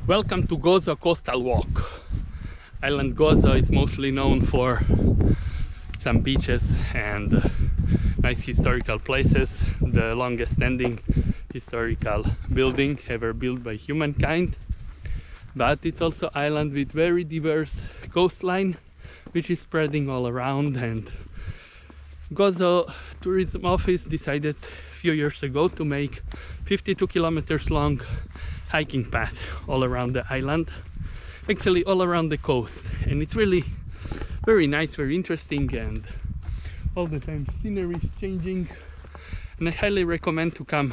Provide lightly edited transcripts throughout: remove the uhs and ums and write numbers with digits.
Welcome to Gozo Coastal Walk. Island Gozo is mostly known for some beaches and nice historical places, the longest standing historical building ever built by humankind. But it's also an island with very diverse coastline, which is spreading all around, and Gozo Tourism Office decided a few years ago to make 52 kilometers long hiking path all around the island, actually all around the coast, and it's really very nice, very interesting, and all the time scenery is changing, and I highly recommend to come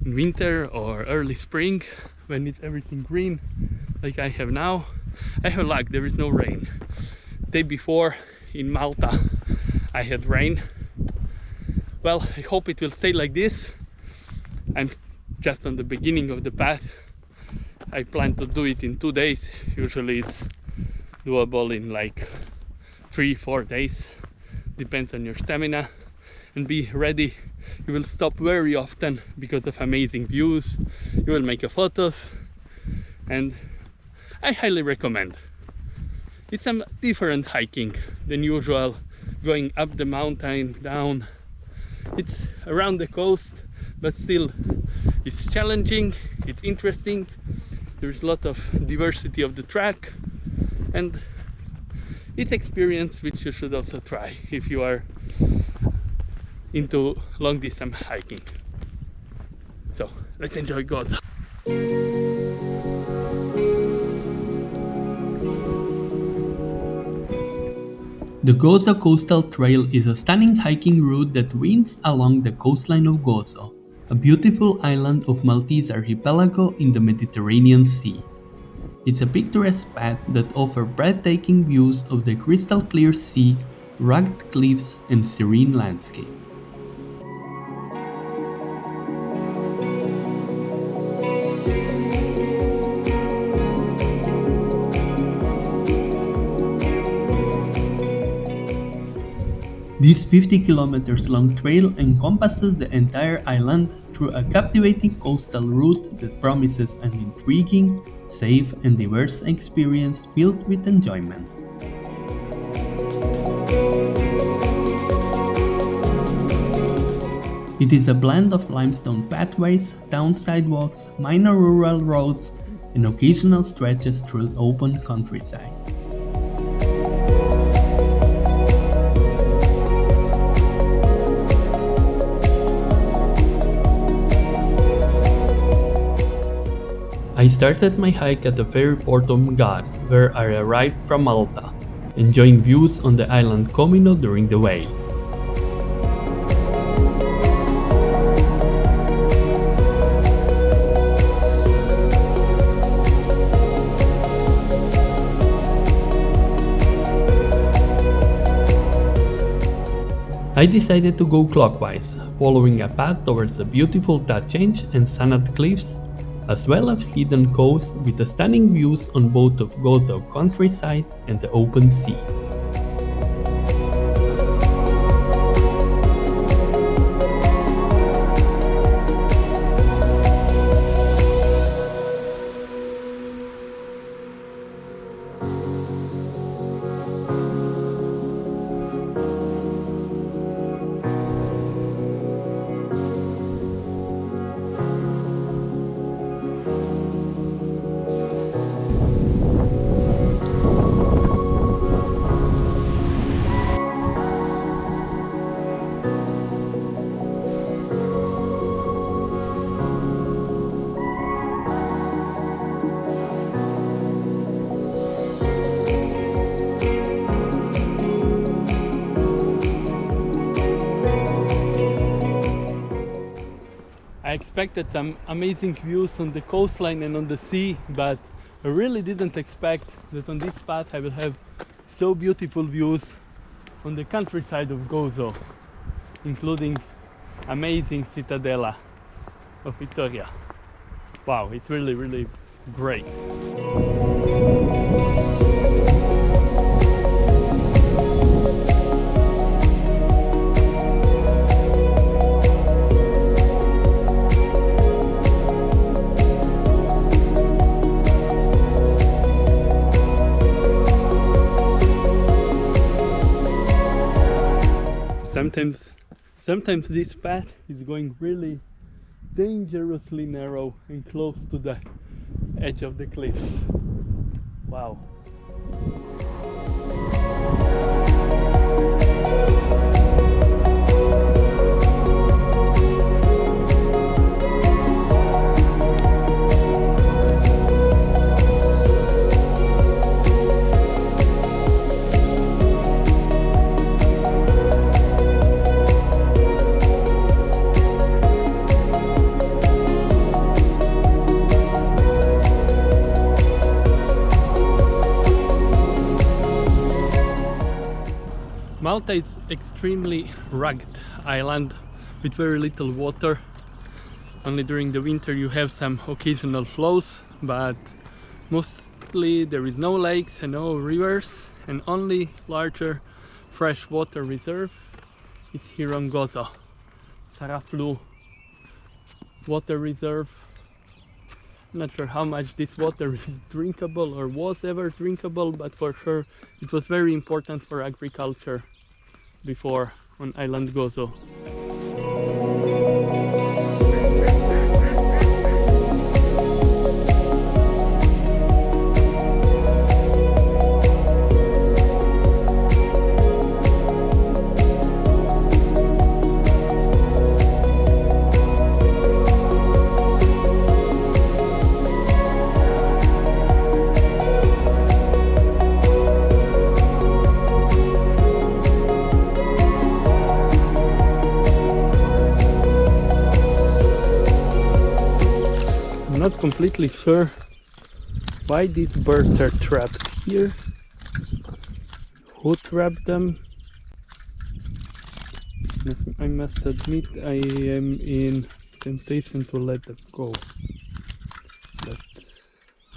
in winter or early spring when it's everything green like I have now. I have luck, there is no rain. Day before in Malta I had rain. Well, I hope it will stay like this. I'm just on the beginning of the path. I plan to do it in 2 days. Usually it's doable in like 3-4 days, depends on your stamina, and be ready. You will stop very often because of amazing views. You will make photos, and I highly recommend. It's some different hiking than usual, going up the mountain, down. It's around the coast, but still it's challenging, it's interesting. There's a lot of diversity of the track, and it's experience which you should also try if you are into long distance hiking. So let's enjoy Gozo. The Gozo Coastal Trail is a stunning hiking route that winds along the coastline of Gozo, a beautiful island of Maltese archipelago in the Mediterranean Sea. It's a picturesque path that offers breathtaking views of the crystal clear sea, rugged cliffs, and serene landscape. This 50 kilometers long trail encompasses the entire island through a captivating coastal route that promises an intriguing, safe, and diverse experience filled with enjoyment. It is a blend of limestone pathways, town sidewalks, minor rural roads, and occasional stretches through open countryside. I started my hike at the ferry port of Mgar, where I arrived from Malta, enjoying views on the island Comino during the way. I decided to go clockwise, following a path towards the beautiful Tachange and Sanad cliffs, as well as hidden coves with stunning views on both of Gozo countryside and the open sea. I expected some amazing views on the coastline and on the sea, but I really didn't expect that on this path I will have so beautiful views on the countryside of Gozo, including amazing Cittadella of Victoria. Wow, it's really great. sometimes this path is going really dangerously narrow and close to the edge of the cliff. Wow. Malta is extremely rugged island with very little water. Only during the winter you have some occasional flows, but mostly there is no lakes and no rivers, and only larger freshwater reserve is here on Gozo. Saraflu water reserve. I'm not sure how much this water is drinkable or was ever drinkable, but for sure it was very important for agriculture before on island Gozo. Not completely sure why these birds are trapped here. Who trapped them? I must admit I am in temptation to let them go, but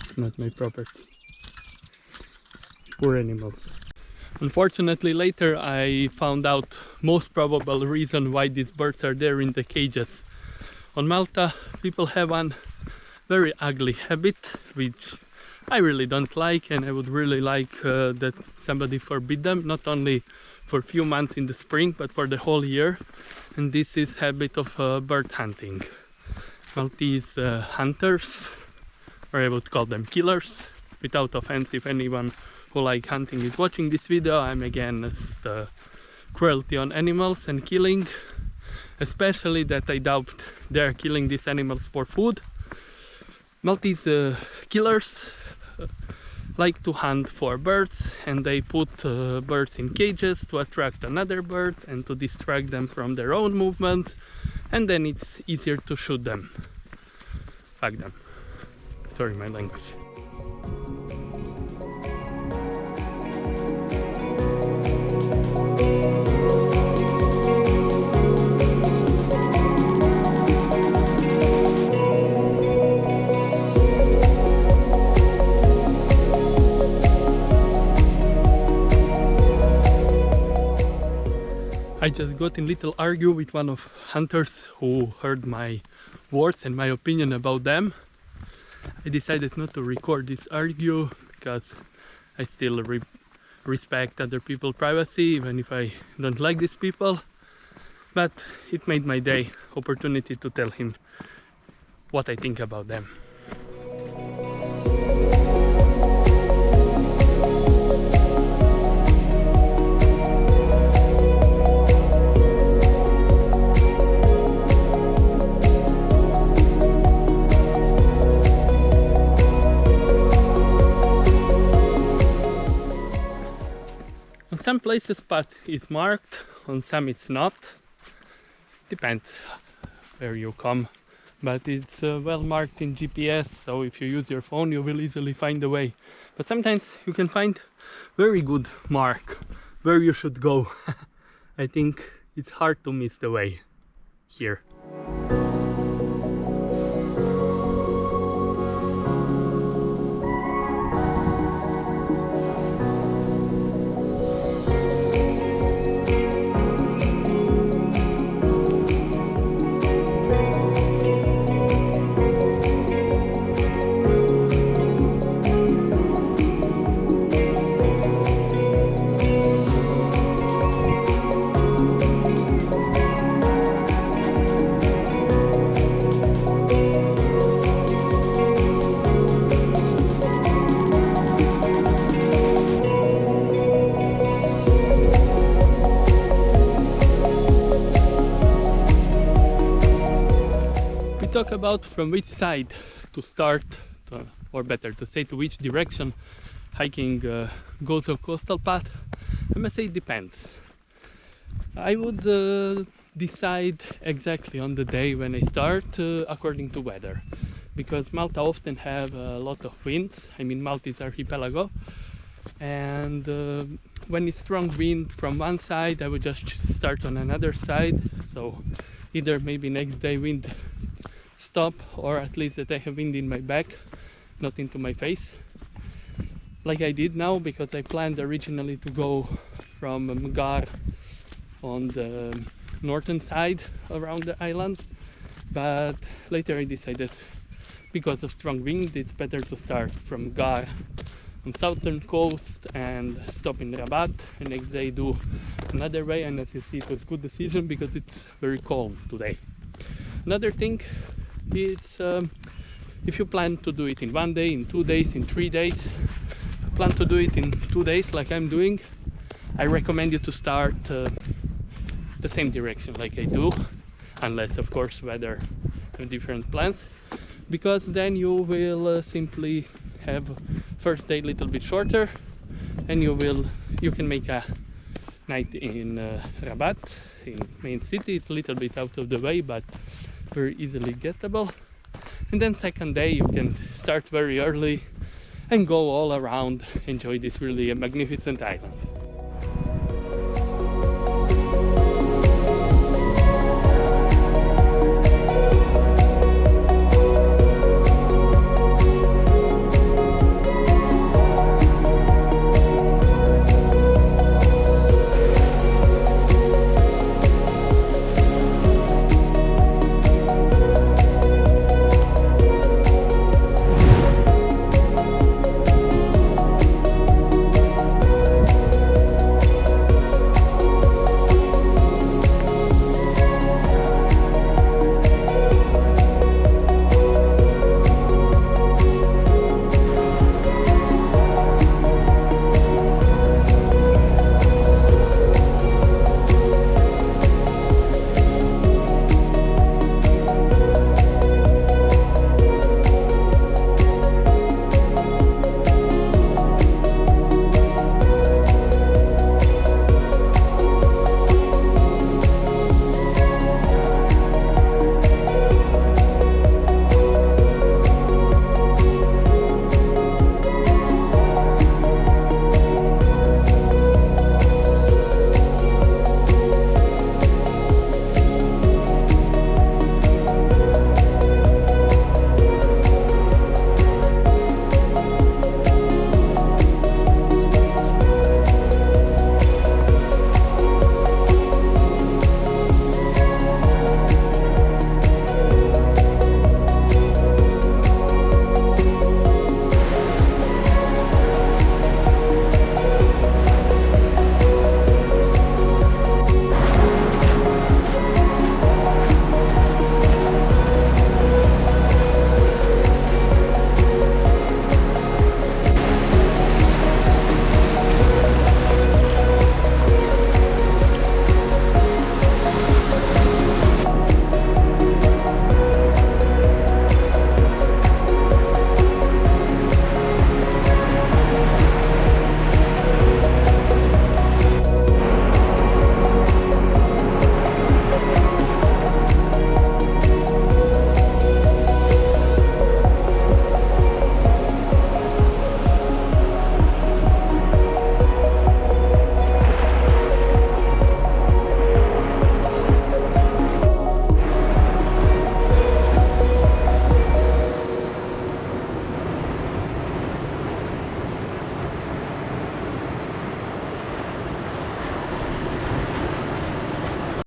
it's not my property. Poor animals. Unfortunately, later I found out most probable reason why these birds are there in the cages. On Malta, people have one very ugly habit which I really don't like, and I would really like that somebody forbid them, not only for a few months in the spring but for the whole year, and this is habit of bird hunting. Maltese hunters, or I would call them killers, without offense if anyone who like hunting is watching this video. I'm against cruelty on animals and killing, especially that I doubt they're killing these animals for food. Maltese killers like to hunt for birds, and they put birds in cages to attract another bird and to distract them from their own movement, and then it's easier to shoot them. Fuck them. Sorry, my language. I just got in little argue with one of hunters who heard my words and my opinion about them. I decided not to record this argue because I still respect other people's privacy, even if I don't like these people. But it made my day, opportunity to tell him what I think about them. Some places path is marked, on some it's not. Depends where you come, but it's well marked in GPS, so if you use your phone you will easily find the way. But sometimes you can find very good mark where you should go. I think it's hard to miss the way here. about from which side to start, or better to say, to which direction hiking Gozo Coastal Path, I must say it depends. I would decide exactly on the day when I start according to weather, because Malta often have a lot of winds. I mean, Malta is archipelago, and when it's strong wind from one side, I would just start on another side. So either maybe next day wind stop, or at least that I have wind in my back, not into my face, like I did now, because I planned originally to go from Mugar on the northern side around the island, but later I decided, because of strong wind, it's better to start from Mugar on southern coast and stop in Rabat, and next day do another way. And as you see, it was a good decision because it's very calm today. Another thing is, if you plan to do it in 1 day, in 2 days, in 3 days, plan to do it in 2 days like I'm doing, I recommend you to start the same direction like I do, unless of course weather have different plans, because then you will simply have first day a little bit shorter, and you can make a night in Rabat, in main city. It's a little bit out of the way, but very easily gettable. And then second day you can start very early and go all around, enjoy this really magnificent island.